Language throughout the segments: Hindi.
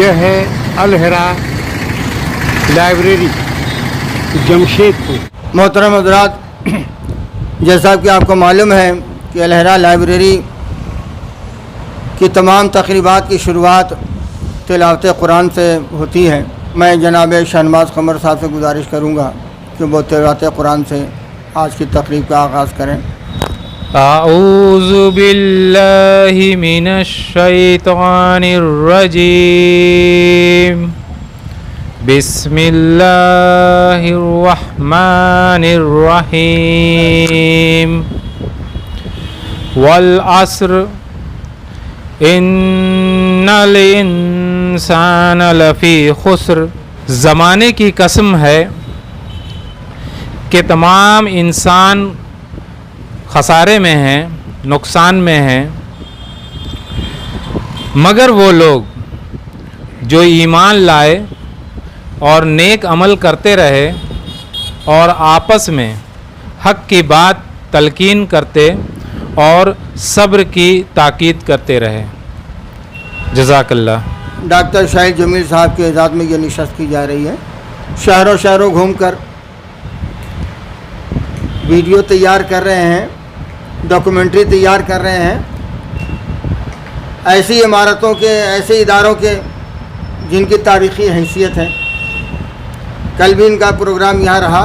यह है अल हिरा लाइब्रेरी जमशेदपुर। मोहतरम हज़रात, जैसा कि आपको मालूम है कि अल हिरा लाइब्रेरी की तमाम तकरीबात की शुरुआत तिलावत कुरान से होती है। मैं जनाब शहनवाज कमर साहब से गुजारिश करूँगा कि वो तिलावत कुरान से आज की तकरीब का आगाज़ करें। आऊज़ु बिल्लाहि मिनश शैतानिर रजीम। बिस्मिल्लाहिर रहमानिर रहीम। वल अस्र इन्नल इंसान लफ़ी खुस्र। ज़माने की कसम है कि तमाम इंसान खसारे में हैं, नुकसान में हैं, मगर वो लोग जो ईमान लाए और नेक अमल करते रहे और आपस में हक़ की बात तलकीन करते और सब्र की ताकीद करते रहे। जज़ाकल्लाह। डॉक्टर शाहिद जमील साहब के इजाज़त में ये नशस्त की जा रही है। शहरों शहरों घूमकर वीडियो तैयार कर रहे हैं, डॉक्यूमेंट्री तैयार कर रहे हैं ऐसी इमारतों के, ऐसे इदारों के जिनकी तारीख़ी हैसियत है। कल भी इनका प्रोग्राम यहाँ रहा।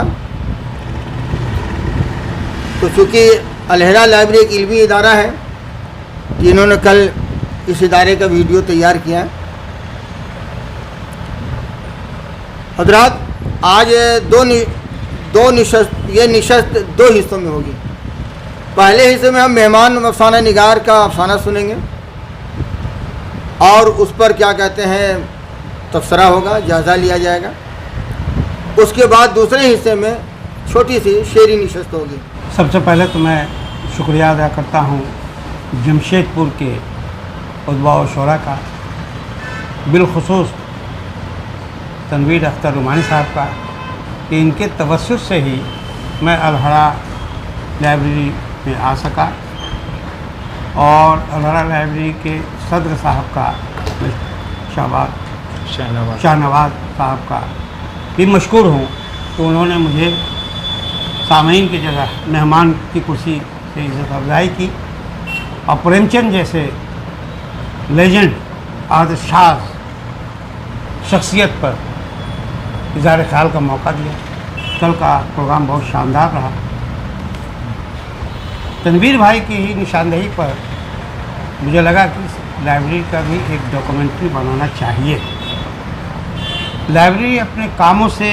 तो चूँकि अल हिरा लाइब्रेरी एक इल्मी इदारा है, जिन्होंने कल इस इदारे का वीडियो तैयार किया। हज़रात, आज ये नशस्त दो हिस्सों में होगी। पहले हिस्से में हम मेहमान अफसाना निगार का अफसाना सुनेंगे और उस पर क्या कहते हैं तबसरा होगा, जायज़ा लिया जाएगा। उसके बाद दूसरे हिस्से में छोटी सी शेरी नशस्त होगी। सबसे पहले तो मैं शुक्रिया अदा करता हूँ जमशेदपुर के उलमा व शोरा का, बिलखुसूस तनवीर अख्तर रुमानी साहब का, कि इनके तवस्सुस से ही मैं अल हिरा लाइब्रेरी में आ सका और अल हिरा लाइब्रेरी के सदर साहब का, शाहनवाज साहब का भी मशकूर हूँ कि उन्होंने मुझे सामीन की जगह मेहमान की कुर्सी से इज़्ज़त अफ़ज़ाई की और प्रेमचंद जैसे लेजेंड आदशाह शख्सियत पर इज़हार ख्याल का मौका दिया। कल का प्रोग्राम बहुत शानदार रहा। तनवीर भाई की ही निशानदेही पर मुझे लगा कि लाइब्रेरी का भी एक डॉक्यूमेंट्री बनाना चाहिए। लाइब्रेरी अपने कामों से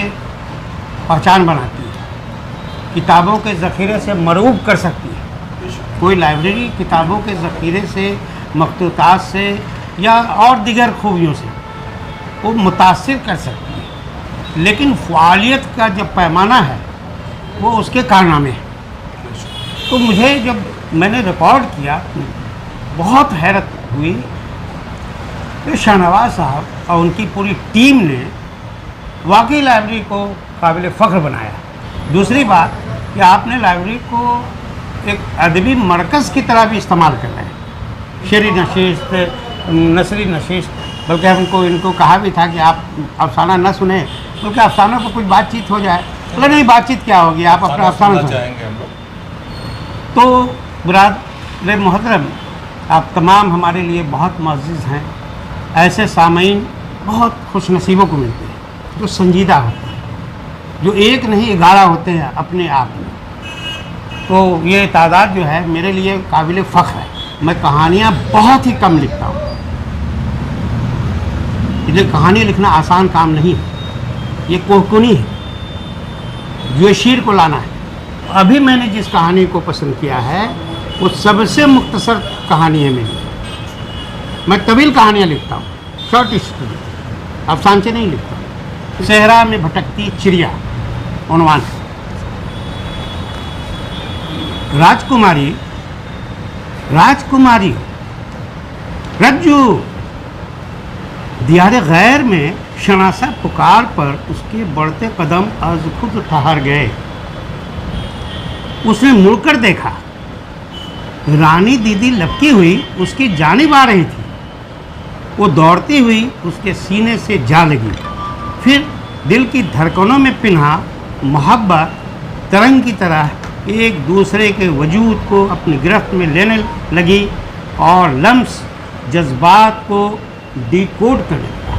पहचान बनाती है, किताबों के ज़ख़ीरे से मरूब कर सकती है। कोई लाइब्रेरी किताबों के ज़ख़ीरे से, मखतूतात से या और दीगर खूबियों से वो मुतासिर कर सकती है, लेकिन फ़ालियत का जब पैमाना है वो उसके कारनामे हैं। तो मुझे जब मैंने रिकॉर्ड किया बहुत हैरत हुई कि शाहनवाज साहब और उनकी पूरी टीम ने वाकई लाइब्रेरी को काबिल फ़ख्र बनाया। दूसरी बात कि आपने लाइब्रेरी को एक अदबी मरकज़ की तरह भी इस्तेमाल कर रहे हैं। शेरी नशीस्त, नसरी नशीस्त, बल्कि हमको इनको कहा भी था कि आप अफसाना न सुने, क्योंकि अफसानों पर कुछ बातचीत हो जाए। बोले नहीं, बातचीत क्या होगी, आप अपना अफसाना सुनाएंगे हम लोग। तो बिरादर मोहतरम, आप तमाम हमारे लिए बहुत मुअज़्ज़िज़ हैं। ऐसे सामीन बहुत खुशनसीबों को मिलते हैं जो संजीदा होते हैं, जो एक नहीं 11 होते हैं अपने आप में। तो ये तादाद जो है मेरे लिए काबिल फ़ख्र है। मैं कहानियाँ बहुत ही कम लिखता हूँ, इसलिए कहानी लिखना आसान काम नहीं है। ये कोहकुनी है, जो शीर को लाना है। अभी मैंने जिस कहानी को पसंद किया है वो सबसे मुख्तसर कहानी है मेरी। मैं तवील कहानियाँ लिखता हूँ, शॉर्ट स्टोरी, अफसानचे नहीं लिखता। सहरा में भटकती चिड़िया उन्वान है। राजकुमारी रज्जू दियारे गैर में शनासा पुकार पर उसके बढ़ते कदम आज खुद ठहर गए। उसने मुड़कर देखा, रानी दीदी लपकी हुई उसकी जानिब आ रही थी। वो दौड़ती हुई उसके सीने से जा लगी। फिर दिल की धड़कनों में पिन्हा मोहब्बत तरंग की तरह एक दूसरे के वजूद को अपनी गिरफ्त में लेने लगी और लम्स जज्बात को डिकोड करने लगा।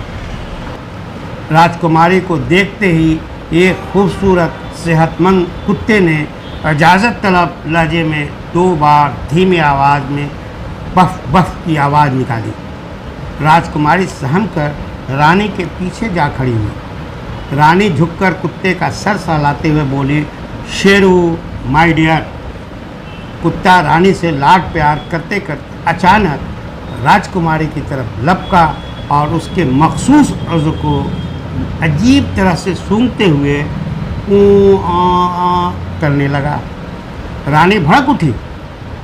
राजकुमारी को देखते ही एक खूबसूरत सेहतमंद कुत्ते ने इजाज़त तलब लहजे में 2 बार धीमी आवाज़ में बफ बफ की आवाज़ निकाली। राजकुमारी सहम कर रानी के पीछे जा खड़ी हुई। रानी झुककर कुत्ते का सर सहलाते हुए बोली, शेरू माय डियर। कुत्ता रानी से लाड प्यार करते करते अचानक राजकुमारी की तरफ लपका और उसके मखसूस अर्ज़ को अजीब तरह से सूंघते हुए करने लगा। रानी भड़क उठी।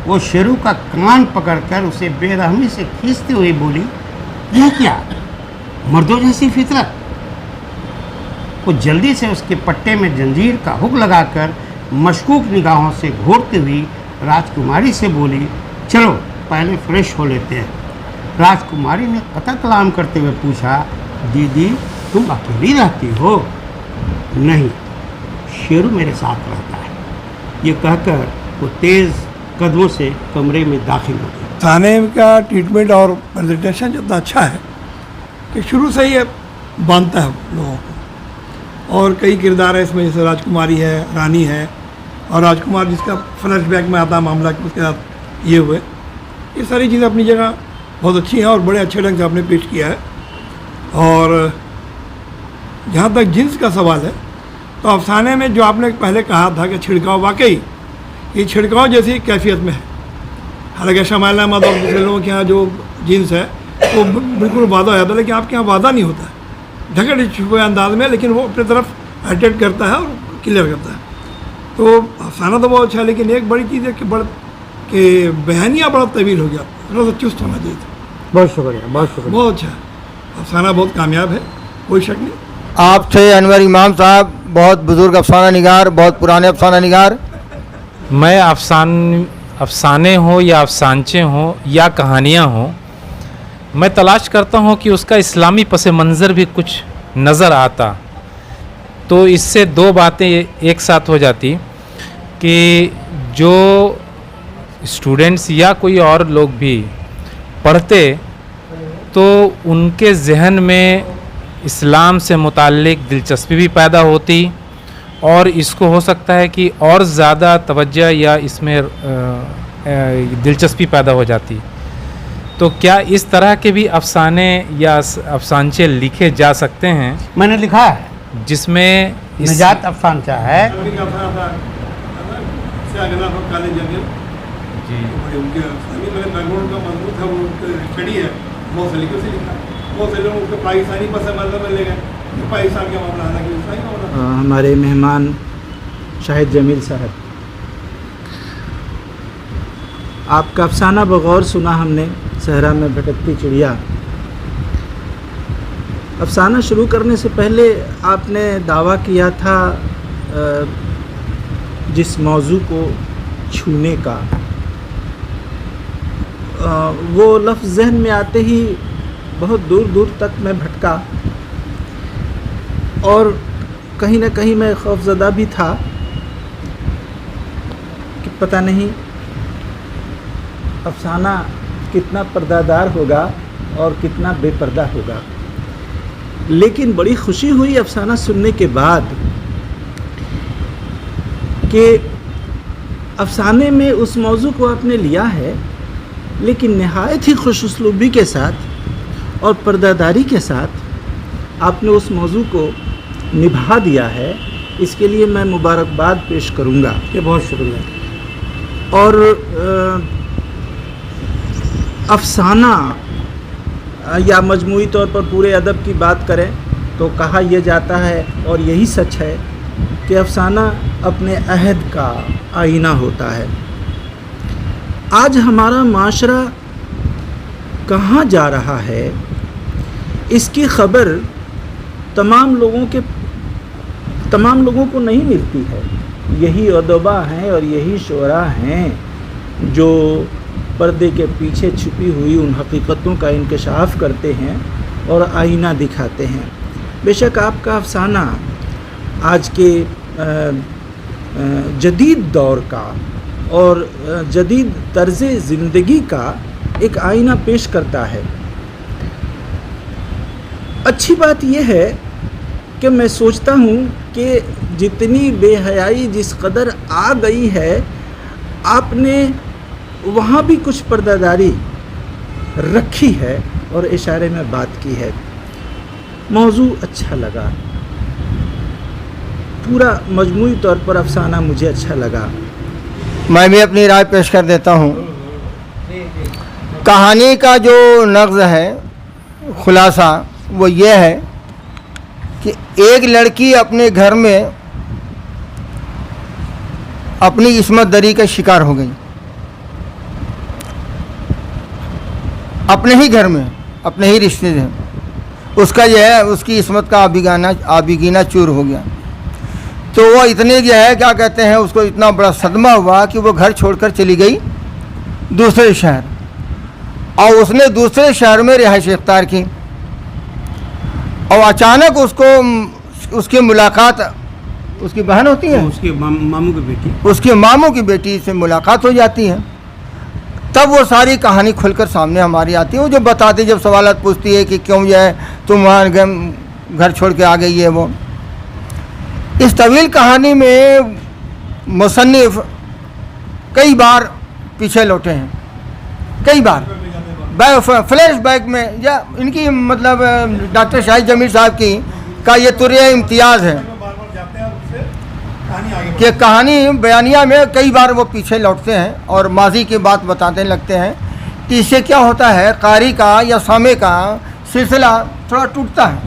वो शेरू का कान पकड़कर उसे बेरहमी से खींचते हुए बोली, यह क्या, मर्दों जैसी फितरत। वो जल्दी से उसके पट्टे में जंजीर का हुक लगाकर मशकूक निगाहों से घूरती हुई राजकुमारी से बोली, चलो पहले फ्रेश हो लेते हैं। राजकुमारी ने कतल कलाम करते हुए पूछा, दीदी तुम अकेली रहती हो? नहीं, शेरू मेरे साथ रहता है। ये कहकर वो तेज़ कदमों से कमरे में दाखिल हो गई। थाने का ट्रीटमेंट और प्रेजेंटेशन जितना अच्छा है कि शुरू से ही बांधता है लोगों को। और कई किरदार है इसमें, जैसे राजकुमारी है, रानी है और राजकुमार जिसका फ्लैशबैक में आता मामला कि उसके साथ ये हुए। ये सारी चीज़ें अपनी जगह बहुत अच्छी हैं और बड़े अच्छे ढंग से आपने पेश किया है। और जहाँ तक जिन्स का सवाल है तो अफसाने में जो आपने पहले कहा था कि छिड़काव, वाकई ये छिड़काव जैसी कैफियत में है। हालांकि शमाइल अहमद और दूसरे लोगों के यहाँ जो जिन्स है वो बिल्कुल वादा हो जाता है, लेकिन आपके यहाँ वादा नहीं होता है, ढके छुपे अंदाज में, लेकिन वो अपनी तरफ अटैक करता है और क्लियर करता है। तो अफसाना तो बहुत अच्छा है, लेकिन एक बड़ी चीज़ है कि बयानिया बड़ा तवील हो गया, थोड़ा सा चुस्त होना चाहिए था। बहुत शुक्रिया, बहुत शुक्रिया। बहुत अच्छा है, अफसाना बहुत कामयाब है, कोई शक नहीं। आप थे अनवर इमाम साहब, बहुत बुज़ुर्ग अफसाना निगार, बहुत पुराने अफसाना निगार। मैं अफसाने हों या अफसानचे हों या कहानियाँ हों, मैं तलाश करता हूँ कि उसका इस्लामी पस मंज़र भी कुछ नज़र आता। तो इससे 2 बातें एक साथ हो जाती कि जो स्टूडेंट्स या कोई और लोग भी पढ़ते तो उनके जहन में इस्लाम से मुताल्लिक दिलचस्पी भी पैदा होती और इसको हो सकता है कि और ज़्यादा तवज्जो या इसमें दिलचस्पी पैदा हो जाती। तो क्या इस तरह के भी अफसाने या अफसानचे लिखे जा सकते हैं? मैंने लिखा है जिसमें निजात अफसानचा है। जी उनके बैकग्राउंड का मजबूत है, वो स्टडी है, बहुत सलीके से लिखा। बहुत से लोग उसको पाकिस्तानी पस मंजर में ले गए, तो पाकिस्तान का मामला, हालांकि इस्लामी मामला। हमारे मेहमान शाहिद जमील साहब, आपका अफसाना बगौर सुना हमने, सहरा में भटकती चिड़िया। अफसाना शुरू करने से पहले आपने दावा किया था जिस मौजू को छूने का, वो लफ्ज़ जहन में आते ही बहुत दूर दूर तक मैं भटका और कहीं ना कहीं मैं खौफज़दा भी था कि पता नहीं अफसाना कितना पर्दादार होगा और कितना बेपर्दा होगा। लेकिन बड़ी खुशी हुई अफसाना सुनने के बाद कि अफसाने में उस मौजू को आपने लिया है, लेकिन नहायत ही खुश उसलूबी के साथ और पर्दादारी के साथ आपने उस मौजू को निभा दिया है। इसके लिए मैं मुबारकबाद पेश करूँगा। ये बहुत शुक्रिया। और अफसाना या मजमूई तौर पर पूरे अदब की बात करें तो कहा यह जाता है और यही सच है कि अफसाना अपने अहद का आईना होता है। आज हमारा माशरा कहाँ जा रहा है, इसकी खबर तमाम लोगों को नहीं मिलती है। यही अदबा हैं और यही शुरा हैं जो पर्दे के पीछे छुपी हुई उन हकीकतों का इंकशाफ करते हैं और आईना दिखाते हैं। बेशक आपका अफसाना आज के जदीद दौर का और जदीद तर्ज़ ज़िंदगी का एक आईना पेश करता है। अच्छी बात यह है कि मैं सोचता हूँ कि जितनी बेहयाई जिस कदर आ गई है, आपने वहाँ भी कुछ पर्दादारी रखी है और इशारे में बात की है। मौजू अच्छा लगा, पूरा मजमूई तौर पर अफसाना मुझे अच्छा लगा। मैं भी अपनी राय पेश कर देता हूँ। कहानी का जो नग़्ज़ है, खुलासा वो ये है कि एक लड़की अपने घर में अपनी इस्मत दरी का शिकार हो गई। अपने ही घर में, अपने ही रिश्ते से उसका जो है, उसकी इस्मत का आबिगीना चूर हो गया। तो वो इतने जो है, क्या कहते हैं, उसको इतना बड़ा सदमा हुआ कि वो घर छोड़कर चली गई दूसरे शहर, और उसने दूसरे शहर में रिहाइश इख्तियार की। और अचानक उसकी मुलाकात, उसकी बहन होती है, उसके मामू की बेटी, उसके मामू की बेटी से मुलाकात हो जाती है। तब वो सारी कहानी खुलकर सामने हमारी आती है। वो जो बताती, जब सवालात पूछती है कि क्यों जो है तुम वहाँ घर छोड़ के आ गई है। वो इस तवील कहानी में मुसन्निफ कई बार पीछे लौटे हैं, कई बार फ्लैश बैक में, या इनकी मतलब डॉक्टर शाहिद जमीर साहब की का ये तुर्य इम्तियाज़ है कि कहानी बयानिया में कई बार वो पीछे लौटते हैं और माजी की बात बताने लगते हैं। इससे क्या होता है, कारी का या सामे का सिलसिला थोड़ा टूटता है।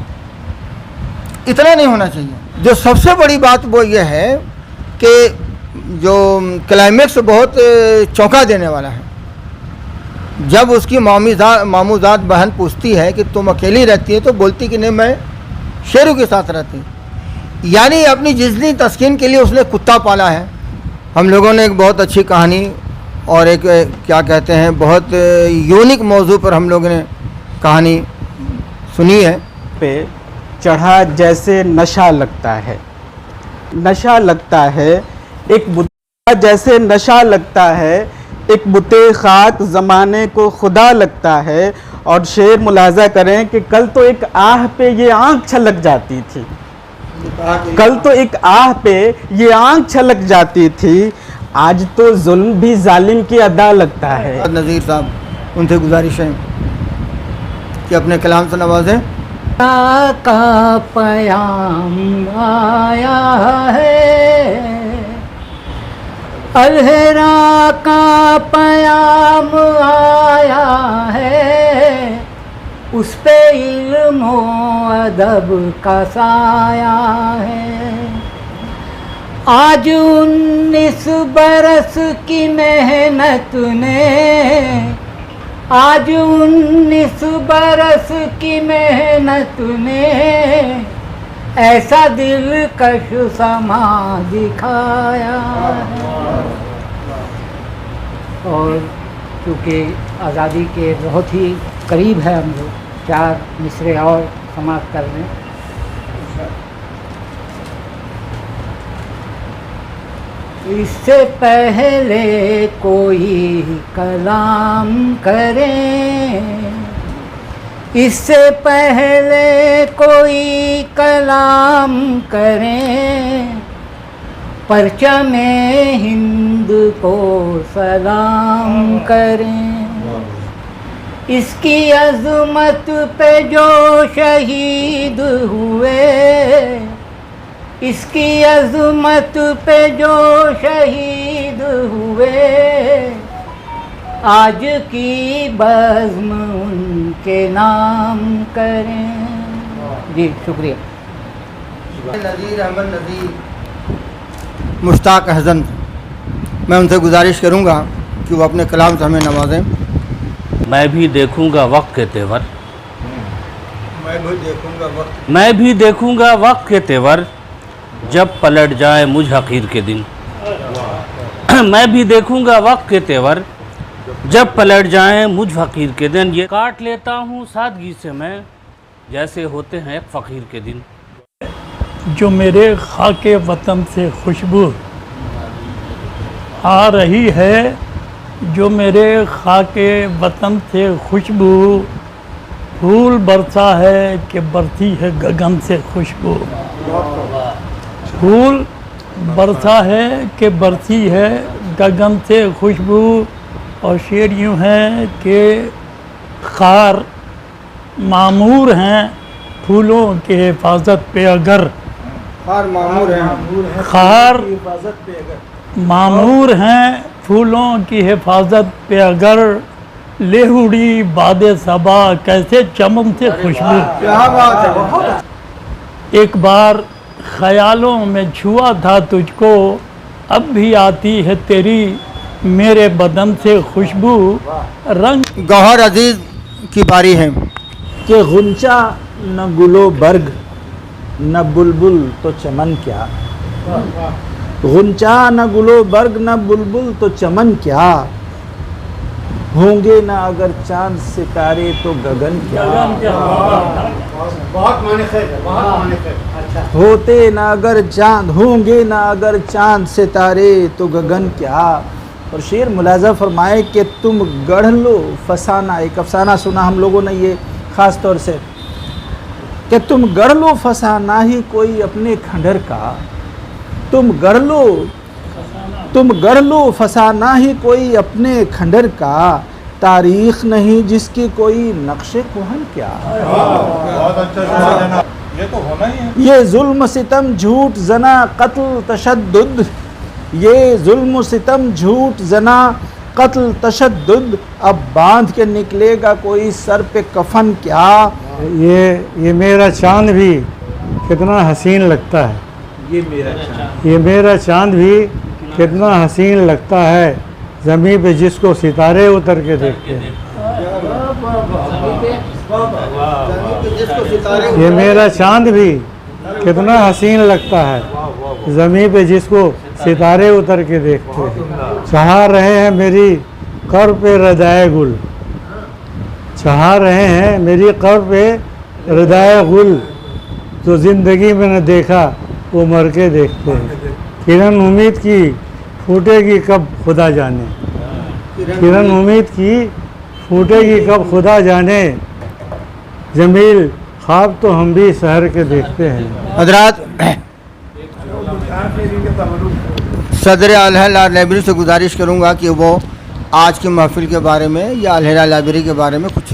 इतना नहीं होना चाहिए। जो सबसे बड़ी बात वो ये है कि जो क्लाइमेक्स बहुत चौंका देने वाला है। जब उसकी मामूजात बहन पूछती है कि तुम अकेली रहती है, तो बोलती कि नहीं, मैं शेरों के साथ रहती। यानी अपनी जिस्नी तस्कीन के लिए उसने कुत्ता पाला है। हम लोगों ने एक बहुत अच्छी कहानी और एक क्या कहते हैं, बहुत यूनिक मौजू पर हम लोगों ने कहानी सुनी है। पे चढ़ा जैसे नशा लगता है, नशा लगता है, एक बुता जैसे नशा लगता है, एक बुते खाक ज़माने को खुदा लगता है। और शेर मुलाजा करें कि कल तो एक आह पे ये आँख छलक जाती थी, कल तो एक आह पे ये आँख छलक जाती थी, आज तो जुल्म भी जालिम की अदा लगता है। नज़ीर साहब, उनसे गुजारिश है कि अपने कलाम से नवाजें। का पयाम आया है, अलहरा का पयाम आया है, उस पे इल्म व अदब का साया है। आज 19 बरस की मेहनत ने, आज 19 बरस की मेहनत ने ऐसा दिलकश समा दिखाया है। और चूँकि आज़ादी के बहुत ही करीब है हम लोग, 4 मिसरे और समाप्त कर लें। इससे पहले कोई कलाम करें, इससे पहले कोई कलाम करें, परचमे हिंद को सलाम करें। इसकी अज़मत पे जो शहीद हुए, इसकी अज़मत पे जो शहीद हुए, आज की बज़्म उनके नाम करें। जी शुक्रिया। नज़ीर अहमद नज़ीर, मुश्ताक हसन, मैं उनसे गुजारिश करूँगा कि वो अपने कलाम से हमें नवाजें। मैं भी देखूंगा वक्त के तेवर, मैं भी देखूँगा वक्त, मैं भी देखूंगा वक्त के तेवर, जब पलट जाए मुझ हकीर के दिन। मैं भी देखूंगा वक्त के तेवर, जब पलट जाएं मुझ फकीर के दिन, ये काट लेता हूँ सादगी से मैं, जैसे होते हैं एक फ़कीर के दिन। जो मेरे खाके वतन से खुशबू आ रही है, जो मेरे खाके वतन से खुशबू, फूल बरसा है कि बरसी है गगन से खुशबू। फूल बरसा है कि बरसी है गगन से खुशबू। और शेर यूँ है कि खार मामूर हैं फूलों की हिफाजत पे अगर, खार मामूर है, खार हिफाजत पे अगर मामूर हैं फूलों की हिफाजत पे अगर, लेहुड़ी बादे सबा कैसे चमन से खुशबू। क्या बात है। एक बार ख्यालों में छुआ था तुझको, अब भी आती है तेरी मेरे बदन से खुशबू। रंग गौहर अजीज की बारी है। कि गुंचा न गुलो बर्ग न बुलबुल तो चमन क्या, गुंचा न गुलो बर्ग न बुलबुल तो चमन क्या, होंगे ना अगर चांद सितारे तो गगन क्या, बहुत माने खैर, बहुत माने खैर। अच्छा, होते ना अगर चांद, होंगे ना अगर चांद सितारे तो गगन क्या। और शेर मुलाजा फरमाए कि तुम गढ़ लो फसाना, एक अफसाना सुना हम लोगों ने ये ख़ास तौर से, कि तुम गढ़ लो फसाना ही कोई अपने खंडर का, तुम गढ़ लो फसाना ही कोई अपने खंडर का, तारीख नहीं जिसकी कोई नक्शे कोहन क्या। ये तो होना ही है। ये जुल्म सितम झूठ जना कत्ल तशद्दुद, ये जुल्म सितम झूठ जना कत्ल तशद्दुद, अब बांध के निकलेगा कोई सर पे कफन क्या। ये मेरा चांद भी कितना हसीन लगता है, ये मेरा चांद भी कितना हसीन लगता है, ज़मीन पे जिसको सितारे उतर के देखते हैं। ये मेरा चांद भी कितना हसीन लगता है, ज़मीन पे जिसको सितारे उतर के देखते हैं। चाह रहे हैं मेरी कर पे रदाए गुल, चाह रहे हैं मेरी कर पे रदाए गुल, जो ज़िंदगी में न देखा वो मर के देखते हैं। किरण उम्मीद की फूटेगी कब खुदा जाने, किरण उम्मीद की फूटेगी कब खुदा जाने, जमील ख्वाब तो हम भी शहर के देखते हैं। हजरात, सदर अलहरा लाइब्रेरी से गुजारिश करूंगा कि वो आज की महफिल के बारे में या अलहरा लाइब्रेरी के बारे में कुछ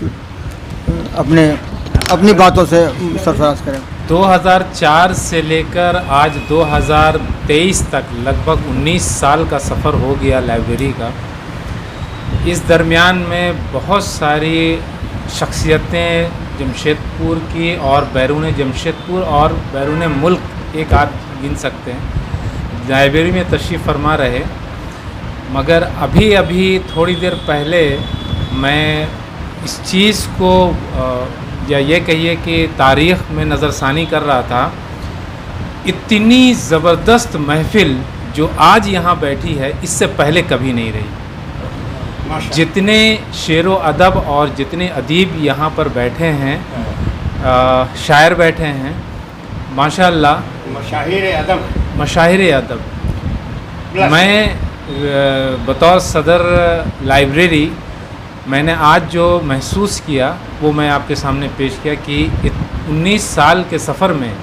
अपनी बातों से सरफराज करें। 2004 से लेकर आज 2023 तक लगभग 19 साल का सफ़र हो गया लाइब्रेरी का। इस दरमियान में बहुत सारी शख्सियतें जमशेदपुर की और बैरून जमशेदपुर और बैरून मुल्क एक आध गिन सकते हैं लाइब्रेरी में तशरीफ़ फरमा रहे। मगर अभी थोड़ी देर पहले मैं इस चीज़ को या ये कहिए कि तारीख़ में नज़रसानी कर रहा था। इतनी ज़बरदस्त महफ़िल जो आज यहाँ बैठी है इससे पहले कभी नहीं रही। जितने शेर व अदब और जितने अदीब यहाँ पर बैठे हैं, शायर बैठे हैं, माशाअल्लाह, मशाहिर अदब। मैं बतौर सदर लाइब्रेरी मैंने आज जो महसूस किया वो मैं आपके सामने पेश किया कि 19 साल के सफ़र में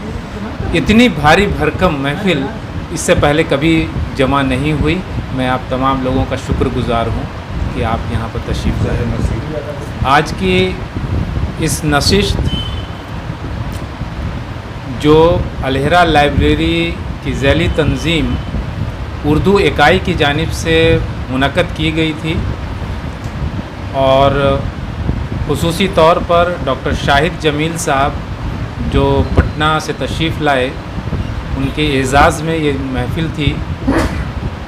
इतनी भारी भरकम महफ़िल इससे पहले कभी जमा नहीं हुई। मैं आप तमाम लोगों का शुक्रगुज़ार हूँ कि आप यहाँ पर तशरीफ़ लाए। आज की इस नशिस्त जो अलहरा लाइब्रेरी की ज़ैली तंज़ीम उर्दू इकाई की जानिब से मुनक़द की गई थी और ख़ुसूसी तौर पर डॉक्टर शाहिद जमील साहब जो पटना से तशरीफ़ लाए, उनके एज़ाज़ में ये महफ़िल थी।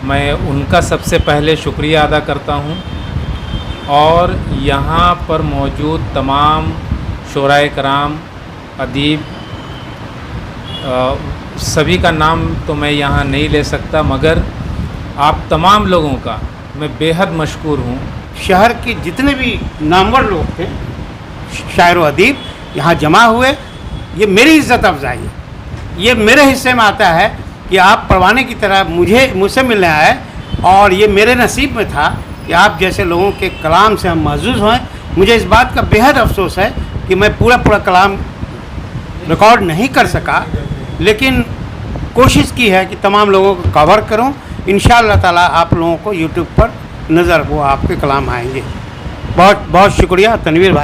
मैं उनका सबसे पहले शुक्रिया अदा करता हूँ और यहाँ पर मौजूद तमाम शोराए कराम, अदीब, सभी का नाम तो मैं यहाँ नहीं ले सकता, मगर आप तमाम लोगों का मैं बेहद मशकूर हूँ शहर के जितने भी नामवर लोग थे, शायर व अदीब, यहाँ जमा हुए। ये मेरी इज़्ज़त अफजाई है, ये मेरे हिस्से में आता है कि आप परवाने की तरह मुझसे मिलने आए, और ये मेरे नसीब में था कि आप जैसे लोगों के कलाम से हम महजूज़ हों। मुझे इस बात का बेहद अफसोस है कि मैं पूरा कलाम रिकॉर्ड नहीं कर सका, लेकिन कोशिश की है कि तमाम लोगों को कवर करूं। इंशाअल्लाह ताला आप लोगों को यूट्यूब पर नज़र वो आपके कलाम आएंगे। बहुत बहुत शुक्रिया तनवीर भाई।